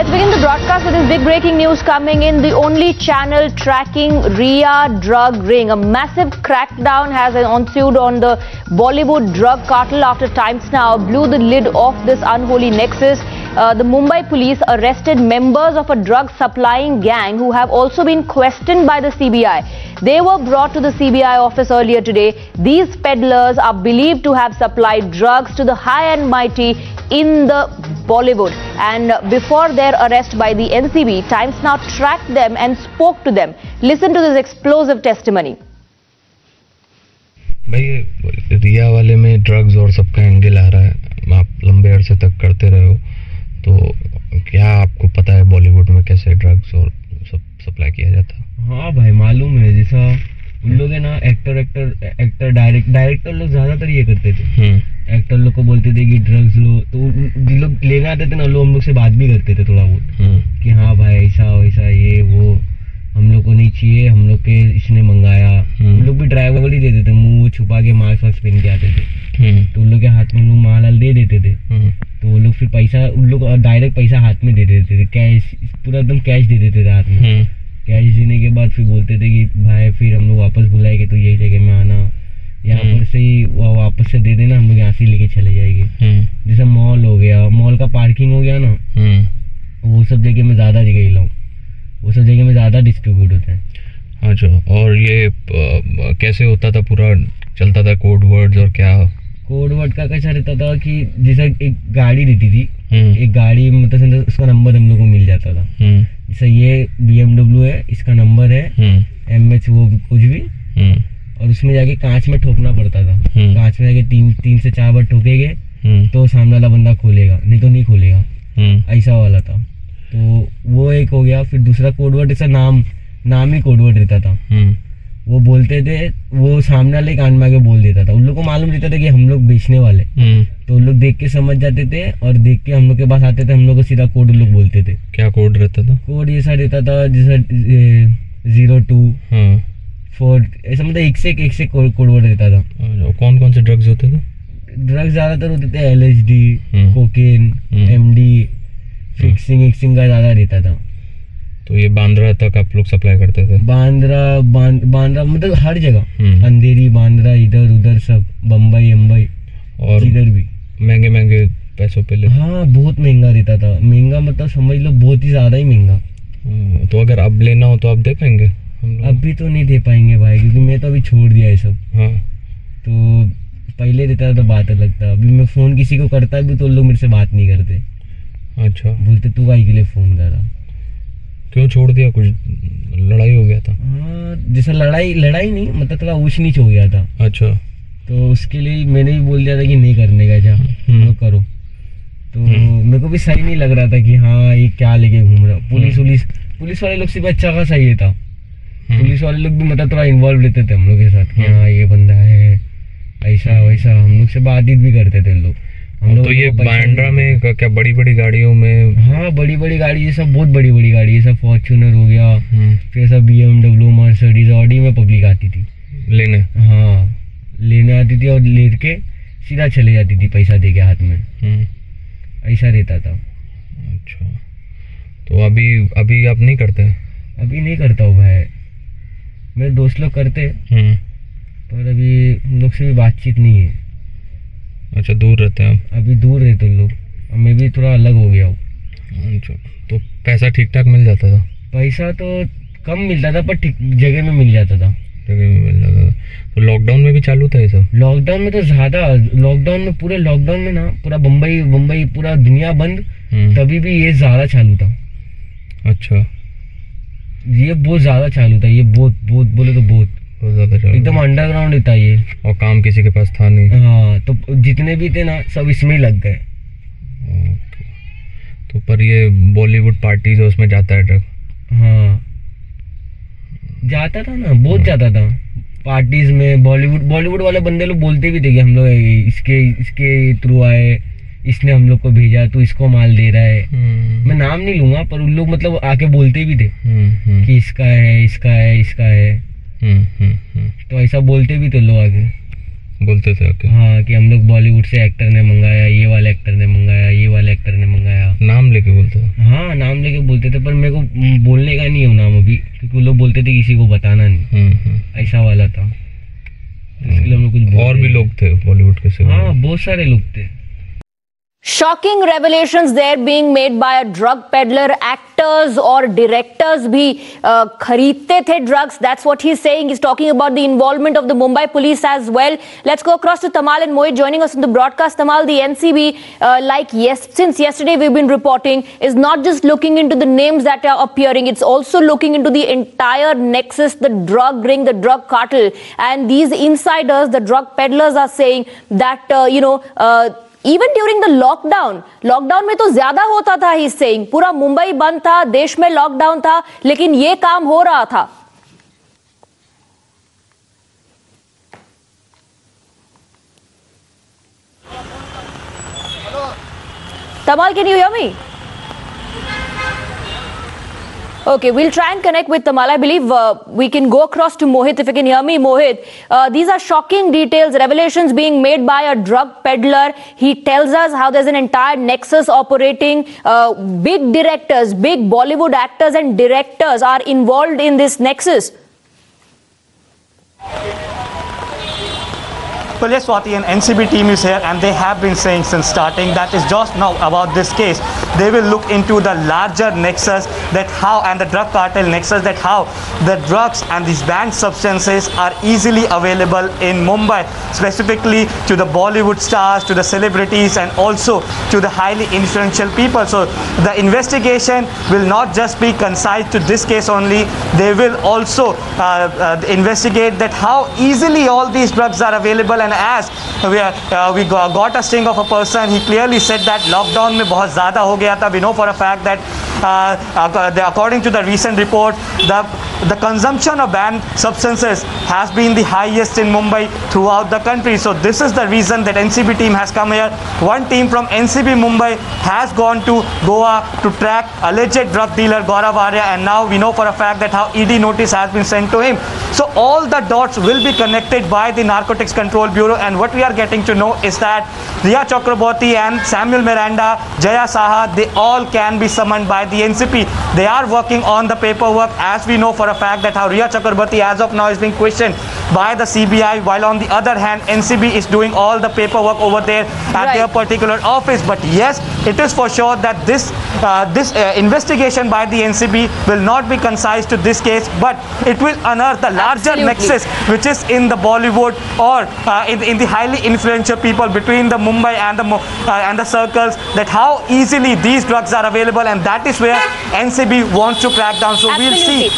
Let's begin the broadcast with this big breaking news coming in. The only channel tracking Rhea drug ring. A massive crackdown has ensued on the Bollywood drug cartel after Times Now blew the lid off this unholy nexus. The Mumbai police arrested members of a drug supplying gang who have also been questioned by the CBI. They were brought to the CBI office earlier today. These peddlers are believed to have supplied drugs to the high and mighty in the Bollywood. And before their arrest by the NCB, Times Now tracked them and spoke to them. Listen to this explosive testimony. भाई रिया वाले में drugs और सबका angle आ रहा है, आप लंबे अरसे तक करते रहे हो, तो क्या आपको पता है बॉलीवुड में कैसे ड्रग्स और सब सप्लाई किया जाता है? हाँ भाई मालूम है, जैसा उन लोग है ना एक्टर डायरेक्टर लोग ज्यादातर ये करते थे। एक्टर लोग को बोलते थे कि ड्रग्स लो, तो जिन लोग लेने आते थे ना लोग हम लोग से बात भी करते थे थोड़ा बहुत कि हाँ भाई ऐसा वैसा ये वो हम लोग को नहीं चाहिए, हम लोग के इसने मंगाया। हम लोग भी ड्राइवर ही देते थे, मुंह छुपा के मास्क वास्क पहन के आते थे, तो उन लोग के हाथ में लोग माल दे देते थे, तो वो लोग फिर पैसा उन लोग डायरेक्ट पैसा हाथ में दे देते थे, कैश पूरा एकदम कैश दे देते थे हाथ में। कैश देने के बाद फिर बोलते थे कि भाई फिर हम लोग वापस बुलाएंगे तो यही जगह में आना, यहाँ पर से ही वापस से दे देना, हम लोग यहाँ से लेके चले जाएंगे। जैसे मॉल हो गया, मॉल का पार्किंग हो गया ना, वो सब जगह में ज्यादा जगह हिलाऊँ, वो सब जगह में ज्यादा डिस्ट्रीब्यूट होते हैं। अच्छा, और ये कैसे होता था, पूरा चलता था कोड वर्ड्स और क्या? कोड वर्ड का कैसा रहता था कि जैसे एक गाड़ी रहती थी, एक गाड़ी मतलब उसका नंबर हम लोग को मिल जाता था। जैसे ये BMW है, इसका नंबर है MH वो कुछ भी, और उसमें जाके कांच में ठोकना पड़ता था। कांच में जाके तीन से चार बार ठोकेंगे तो सामने वाला बंदा खोलेगा, नहीं तो नहीं खोलेगा, ऐसा वाला था। तो वो एक हो गया। फिर दूसरा कोडवर्ड ऐसा नाम ही कोडवर्ड रहता था, वो बोलते थे, वो सामने वाले कान में आके बोल देता था। उन लोग को मालूम रहता था कि हम लोग बेचने वाले, तो उन लोग देख के समझ जाते थे और देख के हम लोग के पास आते थे, हम लोग को सीधा कोड उन लोग बोलते थे। क्या कोड रहता था? कोड ऐसा रहता था जैसा 02 4 ऐसा, मतलब एक से कोडवर्ड रहता था। कौन कौन से ड्रग्स होते थे? ड्रग्स ज्यादातर होते थे LSD, कोकेन, MD, फिक्सिंग का ज्यादा रहता था। तो ये बांद्रा तक आप लोग सप्लाई करते थे? बांद्रा मतलब हर जगह, अंधेरी, बांद्रा, इधर उधर सब, बम्बई और इधर भी। महंगे पैसों पे ले? हाँ बहुत महंगा रहता था, महंगा मतलब समझ लो बहुत ही ज्यादा ही महंगा। तो अगर अब लेना हो तो आप दे पाएंगे? अभी तो नहीं दे पाएंगे भाई, क्योंकि मैं तो अभी छोड़ दिया है सब। हाँ, तो पहले रहता था तो बात अलग था, अभी मैं फोन किसी को करता भी तो लोग मेरे से बात नहीं करते। अच्छा, बोलते तू काहे के लिए फोन कर रहा? क्यों छोड़ दिया? कुछ लड़ाई हो गया था? हाँ, जैसा लड़ाई नहीं, मतलब थोड़ा ऊंच नीच हो गया था। अच्छा, तो उसके लिए मैंने भी बोल दिया था कि नहीं करने का, जा तो करो। तो मेरे को भी सही नहीं लग रहा था कि हाँ ये क्या लेके घूम रहा। पुलिस वाले लोग से भी अच्छा खासा ये था, पुलिस वाले लोग भी मतलब थोड़ा इन्वॉल्व रहते थे हम लोग के साथ कि हाँ ये बंदा है ऐसा वैसा, हम लोग से बातचीत भी करते थे लोग। तो ये बांद्रा में क्या बड़ी गाड़ियों में? हाँ बड़ी गाड़ी, ये सब बहुत बड़ी गाड़ी, ये सब फॉर्च्यूनर हो गया, फिर सब BMW, मर्सिडीज, ऑडी में पब्लिक आती थी लेने। हाँ लेने आती थी और लेके सीधा चले जाती थी पैसा दे के हाथ में, ऐसा रहता था। अच्छा, तो अभी आप नहीं करते? अभी नहीं करता हूँ भाई, मेरे दोस्त लोग करते पर अभी हम लोग से भी बातचीत नहीं है। अच्छा, दूर रहते हैं? अभी दूर रहते लोग, मैं भी थोड़ा अलग हो गया हूँ। अच्छा, तो पैसा ठीक ठाक मिल जाता था? पैसा तो कम मिलता था पर ठीक जगह में मिल जाता था। तो लॉकडाउन में भी चालू था ये सब? लॉकडाउन में तो ज्यादा, पूरे लॉकडाउन में ना पूरा बम्बई पूरा दुनिया बंद, तभी भी ये ज्यादा चालू था। अच्छा, ये बहुत ज्यादा चालू था, ये बहुत बोले तो बहुत ज्यादा एकदम अंडरग्राउंड था ये, और काम किसी के पास था नहीं। हाँ, तो जितने भी थे ना सब इसमें ही लग गए। तो पर ये बॉलीवुड पार्टीज उसमें जाता है ड्रग? हाँ जाता था ना, बहुत जाता था पार्टीज में। बॉलीवुड वाले बंदे लोग बोलते भी थे कि हम लोग इसके थ्रू आए, इसने हम लोग को भेजा, तो इसको माल दे रहा है। मैं नाम नहीं लूंगा पर उन लोग मतलब आके बोलते भी थे कि इसका है। तो ऐसा बोलते भी थे लोग आगे। बोलते थे okay. हाँ कि हम लोग बॉलीवुड से एक्टर ने मंगाया, ये वाले एक्टर ने मंगाया, ये वाले एक्टर ने मंगाया, नाम लेके बोलते थे। हाँ नाम लेके बोलते थे, पर मेरे को बोलने का नहीं है नाम अभी, क्योंकि वो लोग बोलते थे किसी को बताना नहीं, ऐसा वाला था। इसके लिए हम लोग कुछ और भी लोग थे बॉलीवुड के सिवा। हाँ बहुत सारे लोग थे। Shocking revelations there being made by a drug peddler. Actors or directors bhi khareedte the drugs. That's what he's saying. He's talking about the involvement of the Mumbai police as well. Let's go across to Tamal and Mohit joining us in the broadcast. Tamal, the NCB, since yesterday we've been reporting, is not just looking into the names that are appearing. It's also looking into the entire nexus, the drug ring, the drug cartel. And these insiders, the drug peddlers, are saying that, even during the lockdown में तो ज्यादा होता था, he saying पूरा मुंबई बंद था, देश में लॉकडाउन था, लेकिन ये काम हो रहा था। Tamal, can you hear me? Okay, we'll try and connect with Tamal. I believe we can go across to Mohit if you can hear me. Mohit, these are shocking details, revelations being made by a drug peddler. He tells us how there's an entire nexus operating. Big directors, big Bollywood actors and directors are involved in this nexus. Well, yes, Swati, an NCB team is here, and they have been saying since starting that is just now about this case. They will look into the larger nexus, that how, and the drug cartel nexus, that how the drugs and these banned substances are easily available in Mumbai, specifically to the Bollywood stars, to the celebrities, and also to the highly influential people. So the investigation will not just be concise to this case only. They will also investigate that how easily all these drugs are available. And as we got a sting of a person, he clearly said that lockdown में बहुत ज़्यादा हो गया था. We know for a fact that according to the recent report, the consumption of banned substances has been the highest in Mumbai throughout the country. So this is the reason that NCB team has come here. One team from NCB Mumbai has gone to Goa to track alleged drug dealer Gaurav Arya, and now we know for a fact that how ED notice has been sent to him. So all the dots will be connected by the Narcotics Control Bureau, and what we are getting to know is that Riya Chakraborty and Samuel Miranda, Jaya Saha, they all can be summoned by the NCP. They are working on the paperwork, as we know for a fact that how Riya Chakraborty as of now is being questioned by the CBI, while on the other hand NCB is doing all the paperwork over there at their particular office. But yes, it is for sure that this investigation by the NCB will not be concise to this case, but it will unearth the larger nexus which is in the Bollywood or in the highly influential people between the Mumbai and the circles, that how easily these drugs are available, and that is where NCB wants to crack down. So we'll see